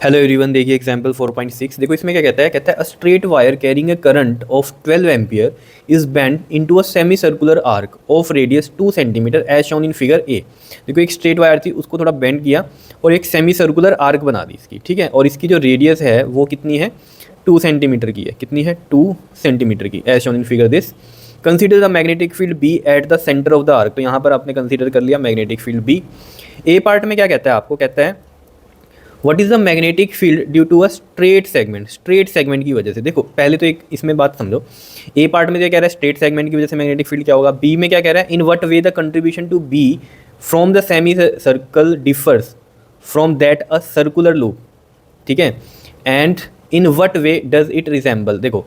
Hello everyone, देखिए example 4.6। देखो इसमें क्या कहता है a straight wire carrying a current of 12 ampere is bend into a semi circular arc of radius 2 centimetre as shown in figure A. देखो एक straight wire थी, उसको थोड़ा बेंड किया और एक सेमी सर्कुलर आर्क बना दी इसकी, ठीक है। और इसकी जो रेडियस है वो कितनी है, 2 सेंटीमीटर की है। कितनी है, 2 सेंटीमीटर की, as shown in figure this. Consider the magnetic field B at the centre of the arc. तो यहाँ पर आपने कंसीडर कर लिया magnetic field B. A part में क्या कहता है आपको, कहता है what is the magnetic field due to a straight segment. Straight segment की वजह से, देखो पहले तो एक इसमें बात समझो। ए पार्ट में क्या कह रहा है, स्ट्रेट सेगमेंट की वजह से मैग्नेटिक फील्ड क्या होगा। बी में क्या कह रहा है, in what way the contribution to B from the semi circle differs from that a circular loop, ठीक है। And in what way does it resemble. देखो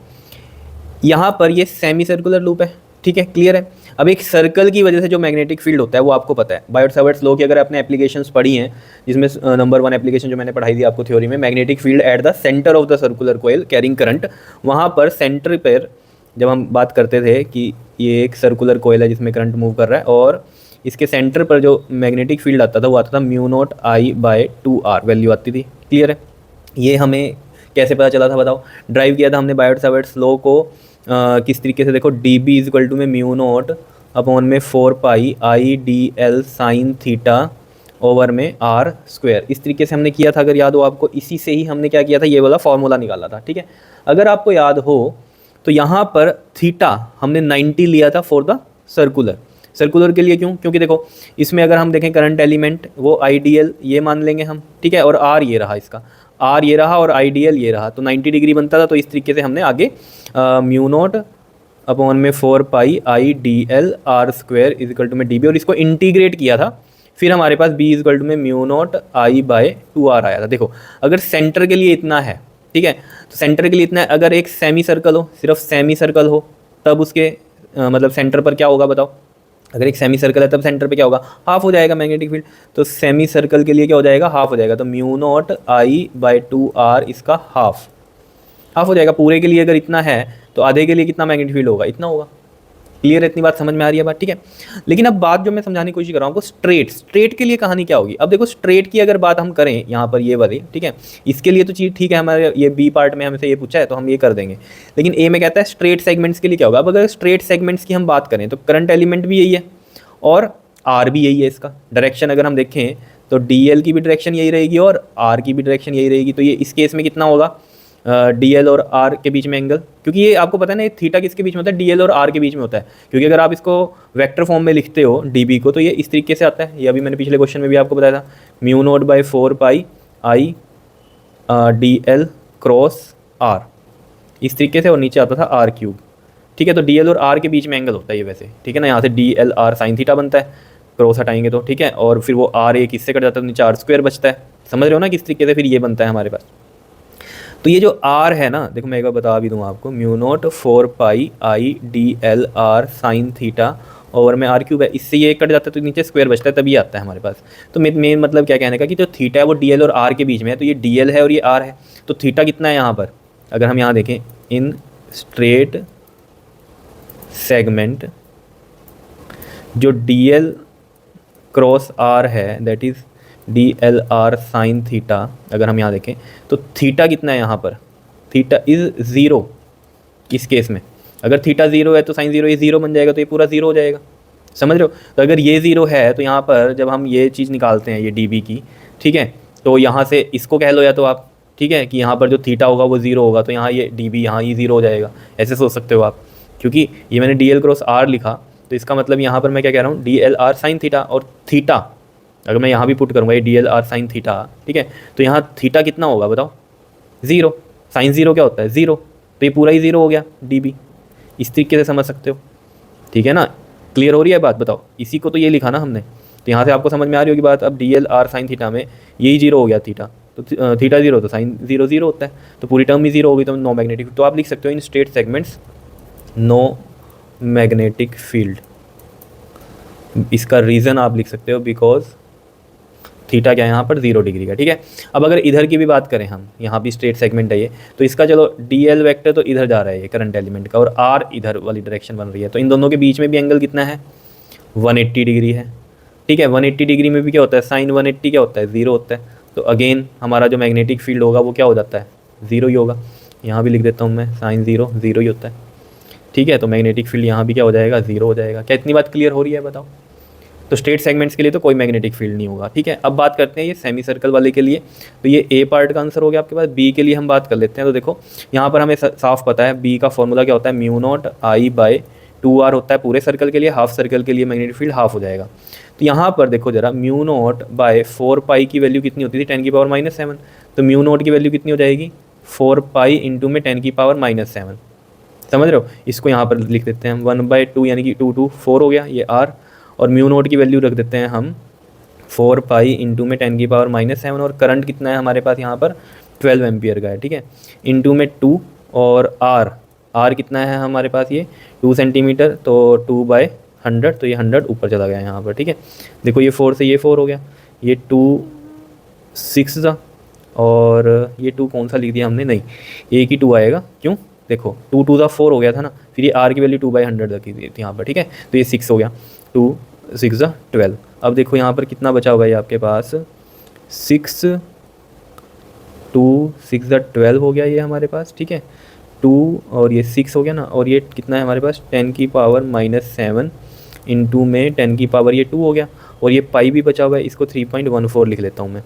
यहाँ पर ये सेमी सर्कुलर लूप है, ठीक है, क्लियर है। अब एक सर्कल की वजह से जो मैग्नेटिक फील्ड होता है वो आपको पता है। बायोट-सावर्ट्स लॉ की अगर आपने एप्लीकेशंस पढ़ी हैं, जिसमें नंबर 1 एप्लीकेशन जो मैंने पढ़ाई थी आपको थ्योरी में, magnetic field at the centre of the circular coil carrying current. वहाँ पर सेंटर पर जब हम बात करते थे कि ये एक सर्कुलर कोयल है जिसमें करंट मूव कर रहा है, और इसके सेंटर पर जो मैग्नेटिक फील्ड आता था वो आता था μ0I/2r वैल्यू आती थी, क्लियर है। ये हमें कैसे पता चला था बताओ, ड्राइव किया था हमने बायोट-सावर्ट्स लॉ को किस तरीके से। देखो D B is equal to में μ0/4πI/dl साइन थीटा ओवर में r स्क्वायर। इस तरीके से हमने किया था, अगर याद हो आपको। इसी से ही हमने क्या किया था, ये वाला फॉर्मूला निकाला था, ठीक है। अगर आपको याद हो तो यहाँ पर थीटा हमने 90 लिया था फॉर द सर्कुलर। सर्कुलर के लिए क्यों, क्योंकि देखो इसमें अगर हम देखें करंट एलिमेंट वो आइडियल ये मान लेंगे हम, ठीक है। और आर ये रहा, इसका आर ये रहा और आइडियल ये रहा, तो 90 डिग्री बनता था। तो इस तरीके से हमने आगे μ0/4πI/dl r square is equal to में dB, और इसको इंटीग्रेट किया था। फिर हमारे पास b इज इक्वल टू में μ0I/2r आया था। देखो अगर सेंटर के लिए इतना है, ठीक है, तो सेंटर के लिए इतना है। अगर एक सेमी सर्कल हो, सिर्फ सेमी सर्कल हो, तब उसके मतलब सेंटर पर क्या होगा बताओ। अगर एक सेमी सर्कल है तब सेंटर पे क्या होगा, हाफ हो जाएगा मैग्नेटिक फील्ड। तो सेमी सर्कल के लिए क्या हो जाएगा, हाफ हो जाएगा। तो μ0I/2r इसका हाफ हो जाएगा। पूरे के लिए अगर इतना है तो आधे के लिए कितना मैग्नेटिक फील्ड होगा, इतना होगा। क्लियर है, इतनी बात समझ में आ रही है बात, ठीक है। लेकिन अब बात जो मैं समझाने की कोशिश कर रहा हूँ आपको, स्ट्रेट के लिए कहानी क्या होगी। अब देखो स्ट्रेट की अगर बात हम करें यहाँ पर ये वाली, ठीक है, इसके लिए तो चीज़ ठीक है, हमारे ये बी पार्ट में हमसे ये पूछा है तो हम ये कर देंगे। लेकिन ए में कहता है स्ट्रेट सेगमेंट्स के लिए क्या होगा। अब अगर स्ट्रेट सेगमेंट्स की हम बात करें तो करंट एलिमेंट भी यही है और आर भी यही है। इसका डायरेक्शन अगर हम देखें तो डी एल की भी डायरेक्शन यही रहेगी और आर की भी डायरेक्शन यही रहेगी। तो ये इस केस में कितना होगा, डी एल और आर के बीच में एंगल, क्योंकि ये आपको पता है ना, ये थीटा किसके बीच में होता है, डी एल और आर के बीच में होता है। क्योंकि अगर आप इसको वेक्टर फॉर्म में लिखते हो डी बी को, तो ये इस तरीके से आता है। ये अभी मैंने पिछले क्वेश्चन में भी आपको बताया था, μ0/4πI/dl क्रॉस आर, इस तरीके से, और नीचे आता था r3, ठीक है। तो डी एल और आर के बीच में एंगल होता है ये वैसे, ठीक है ना। यहाँ से D L R sine theta बनता है, क्रॉस हटाएंगे तो, ठीक है। और फिर वो आर एक इससे कट जाता है, नीचे आर स्क्वायर बचता है। समझ रहे हो ना किस तरीके से फिर ये बनता है हमारे पास। तो ये जो r है ना, देखो मैं एक बार बता भी दूँ आपको, μ0/4πI/dl r sign theta over में r3 है। इससे ये कट जाता है तो नीचे स्क्वायर बचता है, तभी आता है हमारे पास। तो मेन मतलब क्या कहने का कि जो थीटा है वो डी एल और आर के बीच में है। तो ये डी एल है और ये आर है, तो थीटा कितना है यहाँ पर। अगर हम यहाँ देखें, इन स्ट्रेट सेगमेंट जो डी एल क्रॉस आर है, that is D L R sine theta. अगर हम यहाँ देखें तो थीटा कितना है यहाँ पर, थीटा इज़ 0 इस केस में। अगर थीटा 0 है तो साइन 0 ये 0 बन जाएगा, तो ये पूरा 0 हो जाएगा। समझ रहे हो। तो अगर ये 0 है तो यहाँ पर जब हम ये चीज़ निकालते हैं, ये डी बी की, ठीक है, तो यहाँ से इसको कह लो या तो आप, ठीक है, कि यहाँ पर जो थीटा होगा वो 0 होगा, तो यहाँ ये डी बी यहाँ ये 0 हो जाएगा। ऐसे सोच सकते हो आप, क्योंकि ये मैंने डी एल क्रॉस आर लिखा, तो इसका मतलब यहाँ पर मैं क्या कह रहा हूँ, D L R sine theta. और थीटा अगर मैं यहाँ भी पुट करूँगा ये D L R sine theta, ठीक है, तो यहाँ थीटा कितना होगा बताओ, 0। साइन 0 क्या होता है, 0, तो ये पूरा ही 0 हो गया डी बी। इस तरीके से समझ सकते हो, ठीक है ना। क्लियर हो रही है बात, बताओ। इसी को तो ये लिखा ना हमने, तो यहाँ से आपको समझ में आ रही होगी बात। अब D L R sine theta में यही 0 हो गया थीटा, तो थीटा 0 तो साइन 0 होता है, तो पूरी टर्म ही 0 होगी, तो नो मैग्नेटिक। तो आप लिख सकते हो in straight segments no magnetic field. इसका रीज़न आप लिख सकते हो बिकॉज थीटा क्या है यहाँ पर 0 डिग्री का, ठीक है। अब अगर इधर की भी बात करें हम, यहाँ भी स्ट्रेट सेगमेंट है ये, तो इसका चलो डी एल वैक्टर तो इधर जा रहा है ये करंट एलिमेंट का, और आर इधर वाली डायरेक्शन बन रही है। तो इन दोनों के बीच में भी एंगल कितना है, 180 डिग्री है, ठीक है। 180 डिग्री में भी क्या होता है, साइन 180 क्या होता है, 0 होता है। तो अगेन हमारा जो मैग्नेटिक फील्ड होगा वो क्या हो जाता है, ज़ीरो ही होगा। यहाँ भी लिख देता हूँ मैं साइन ज़ीरो, ज़ीरो ही होता है, ठीक है। तो मैग्नेटिक फील्ड यहाँ भी क्या हो जाएगा, ज़ीरो हो जाएगा। क्या इतनी बात क्लियर हो रही है बताओ? तो स्ट्रेट सेगमेंट्स के लिए तो कोई मैग्नेटिक फील्ड नहीं होगा, ठीक है। अब बात करते हैं ये सेमी सर्कल वाले के लिए। तो ये ए पार्ट का आंसर हो गया आपके पास। बी के लिए हम बात कर लेते हैं। तो देखो यहाँ पर हमें साफ पता है बी का फॉर्मूला क्या होता है, mu not I bye 2r होता है पूरे सर्कल के लिए, हाफ सर्कल के लिए मैग्नेटिक फील्ड हाफ हो जाएगा। तो यहाँ पर देखो जरा, म्यू नॉट बाय 4 पाई की वैल्यू कितनी होती थी, 10⁻⁻7। तो म्यू नॉट की वैल्यू कितनी हो जाएगी, 4 पाई इंटू में 10⁻⁻7। समझ रहे हो? इसको यहाँ पर लिख देते हैं हम 1/2, यानी कि 2 2 4 हो गया ये r। और म्यू नोट की वैल्यू रख देते हैं हम 4 पाई इंटू में 10⁻⁻7। और करंट कितना है हमारे पास यहाँ पर, 12 एम्पियर का है, ठीक है। इंटू में 2 और r कितना है हमारे पास, ये 2 सेंटीमीटर, तो 2/100, तो ये 100 ऊपर चला गया यहाँ पर, ठीक है। देखो ये 4 से ये 4 हो गया, ये 2 6 था, और ये 2 कौन सा लिख दिया हमने, नहीं एक ही 2 आएगा, क्यों, देखो 2 2 4 हो गया था ना, फिर ये r की वैल्यू 2/100 रखी थी यहाँ पर, ठीक है। तो ये 6 हो गया, 2 6 12। अब देखो यहाँ पर कितना बचा होगा ये आपके पास, 6 2 6 12 हो गया ये हमारे पास, ठीक है। 2 और ये 6 हो गया ना, और ये कितना है हमारे पास, 10⁻⁻7 इंटू में 10 की पावर ये 2 हो गया, और ये पाई भी बचा हुआ है, इसको 3.14 लिख लेता हूँ मैं।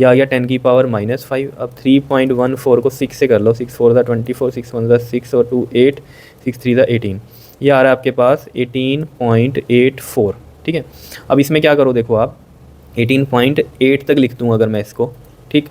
ये आ गया 10⁻⁻5। अब 3.14 को 6 से कर लो, 6 4 24, 6 1 6 और 2 8, 6 3 18। ये आ रहा है आपके पास 18.84, ठीक है। अब इसमें क्या करो, देखो आप 18.8 तक लिख दूँ अगर मैं इसको, ठीक,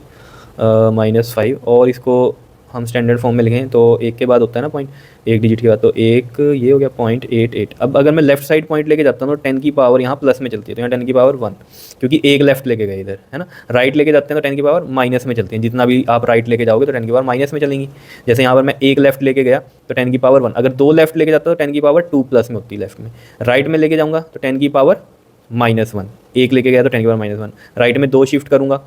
-5, और इसको हम स्टैंडर्ड फॉर्म में लिखें तो एक के बाद होता है ना पॉइंट, एक डिजिट के बाद, तो एक ये हो गया 0.88। अब अगर मैं लेफ्ट साइड पॉइंट लेके जाता हूँ तो 10 की पावर यहाँ प्लस में चलती है, तो यहाँ 10 की पावर 1, क्योंकि एक लेफ्ट लेके गए इधर, है ना। राइट लेके जाते हैं तो 10 की पावर माइनस में चलती है, जितना भी आप राइट लेके जाओगे तो 10 की पावर माइनस में चलेंगी। जैसे यहाँ पर मैं एक लेफ्ट लेके गया तो 10 की पावर 1, अगर 2 लेफ्ट लेके जाता तो 10 की पावर 2 प्लस में होती है लेफ्ट में। राइट में लेके जाऊँगा तो 10 की पावर -1, एक लेके गया तो 10 की पावर -1। राइट में 2 शिफ्ट करूँगा,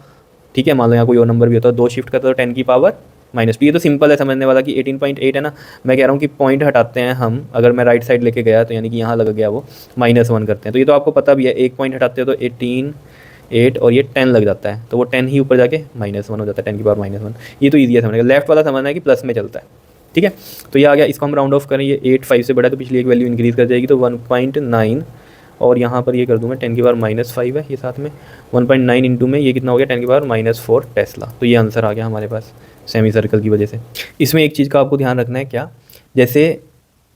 ठीक है, मान लो यहाँ कोई और नंबर भी होता है, 2 शिफ्ट करता तो 10 की पावर -2। ये तो सिंपल है समझने वाला कि 18.8 है ना। मैं कह रहा हूँ कि पॉइंट हटाते हैं हम, अगर मैं राइट साइड लेके गया तो यानी कि यहाँ लग गया वो -1 करते हैं, तो ये तो आपको पता भी है, एक पॉइंट हटाते हो तो 18 8 और ये 10 लग जाता है, तो वो 10 ही ऊपर जाके -1 हो जाता है, 10 की पावर -1। ये तो ईजी है समझने का। लेफ्ट वाला समझना है कि प्लस में चलता है, ठीक है। तो ये आ गया, इसको हम राउंड ऑफ करें, ये 8 5 से बड़ा है तो पिछली एक वैल्यू इंक्रीज़ कर जाएगी, तो 1.9, और यहाँ पर ये कर दूँ मैं 10 की पावर -5 है ये साथ में, 1.9 इंटू में ये कितना हो गया, 10 की पावर -4 टेस्ला। तो ये आंसर आ गया हमारे पास सेमी सर्कल की वजह से। इसमें एक चीज़ का आपको ध्यान रखना है, क्या, जैसे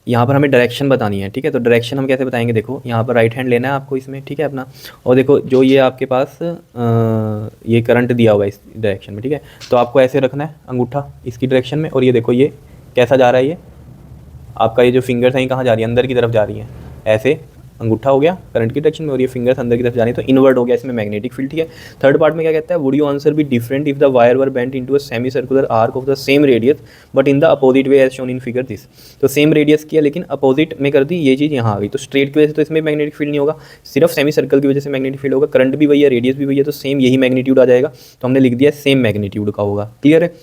यहाँ पर हमें डायरेक्शन बतानी है, ठीक है। तो डायरेक्शन हम कैसे बताएंगे, देखो यहाँ पर राइट हैंड लेना है आपको इसमें, ठीक है अपना, और देखो जो ये आपके पास ये करंट दिया हुआ है इस डायरेक्शन में, ठीक है। तो आपको ऐसे रखना है अंगूठा इसकी डायरेक्शन में, और ये देखो ये कैसा जा रहा है, ये आपका ये जो फिंगर्स हैं ये कहाँ जा रही है, अंदर की तरफ जा रही है, ऐसे अंगूठा हो गया करंट की डायरेक्शन में, और ये फिंगर्स अंदर की तरफ जानी, तो इनवर्ट हो गया इसमें मैग्नेटिक फील्ड, ठीक है। थर्ड पार्ट में क्या कहता है, would you answer be different if the wire were bent into a semi circular arc of the same radius but in the opposite way as shown in figure this. तो same radius की है लेकिन opposite में कर दी, ये चीज़ यहाँ आ गई, तो स्ट्रेट की वजह से तो इसमें मैग्नेटिक फील्ड नहीं होगा, सिर्फ सेमी सर्कल की वजह से मैग्नेटिक फील्ड होगा। करंट भी वही है, रेडियस भी वही है, तो सेम यही मैग्नीट्यूड आ जाएगा, तो हमने लिख दिया सेम मैग्नीट्यूड का होगा। क्लियर है,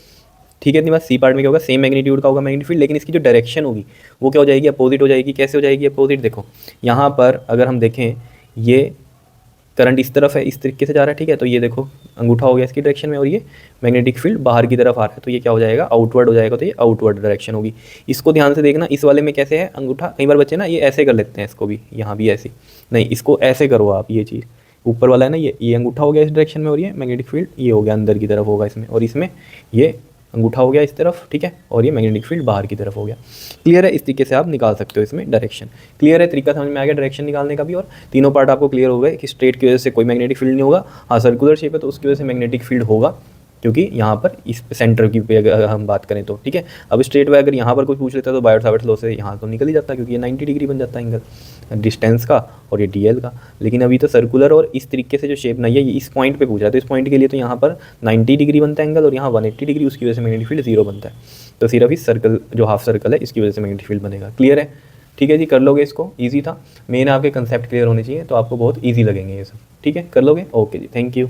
ठीक है। इतनी बात, सी पार्ट में क्या होगा, सेम मैग्नीट्यूड का होगा मैग्नेटिक फील्ड, लेकिन इसकी जो डायरेक्शन होगी वो क्या हो जाएगी, अपोजिट हो जाएगी। कैसे हो जाएगी अपोजिट, देखो यहाँ पर अगर हम देखें, ये करंट इस तरफ है, इस तरीके से जा रहा है, ठीक है। तो ये देखो अंगूठा हो गया इसकी डायरेक्शन में, और ये मैग्नेटिक फील्ड बाहर की तरफ आ रहा है, तो ये क्या हो जाएगा, आउटवर्ड हो जाएगा, तो ये आउटवर्ड डायरेक्शन होगी। इसको ध्यान से देखना, इस वाले में कैसे है अंगूठा, कई बार बच्चे ना ये ऐसे कर लेते हैं, इसको भी यहाँ भी ऐसे नहीं, इसको ऐसे करो आप, ये चीज़ ऊपर वाला है ना, ये अंगूठा हो गया इस डायरेक्शन में, और ये मैग्नेटिक फील्ड ये हो गया अंदर की तरफ होगा इसमें, और इसमें ये अंगूठा हो गया इस तरफ, ठीक है, और ये मैग्नेटिक फील्ड बाहर की तरफ हो गया। क्लियर है, इस तरीके से आप निकाल सकते हो इसमें डायरेक्शन। क्लियर है, तरीका समझ में आ गया डायरेक्शन निकालने का भी, और तीनों पार्ट आपको क्लियर हो गए कि स्ट्रेट की वजह से कोई मैग्नेटिक फील्ड नहीं होगा, हाँ सर्कुलर शेप है तो उसकी वजह से मैग्नेटिक फील्ड होगा, क्योंकि यहाँ पर इस सेंटर की पे अगर हम बात करें तो, ठीक है। अब स्ट्रेट वे अगर यहाँ पर कोई पूछ लेता है तो बायोट-सावर्ट लॉ से यहाँ तो निकल ही जाता है, क्योंकि ये 90 डिग्री बन जाता है एंगल डिस्टेंस का और ये DL का। लेकिन अभी तो सर्कुलर और इस तरीके से जो शेप नहीं है, ये इस पॉइंट पे पूछ रहा है, तो इस पॉइंट के लिए तो यहाँ पर 90 डिग्री बनता है एंगल, और यहाँ 180 डिग्री, उसकी वजह से मैग्नेटिक फील्ड 0 बनता है। तो सिर्फ इस सर्कल जो हाफ सर्कल है इसकी वजह से मैग्नेटिक फील्ड बनेगा। क्लियर है, ठीक है जी, कर लोगे इसको, ईजी था। मेन आपके कंसेप्ट क्लियर होने चाहिए तो आपको बहुत ईजी लगेंगे ये सब, ठीक है, कर लोगे। Okay ji, thank you.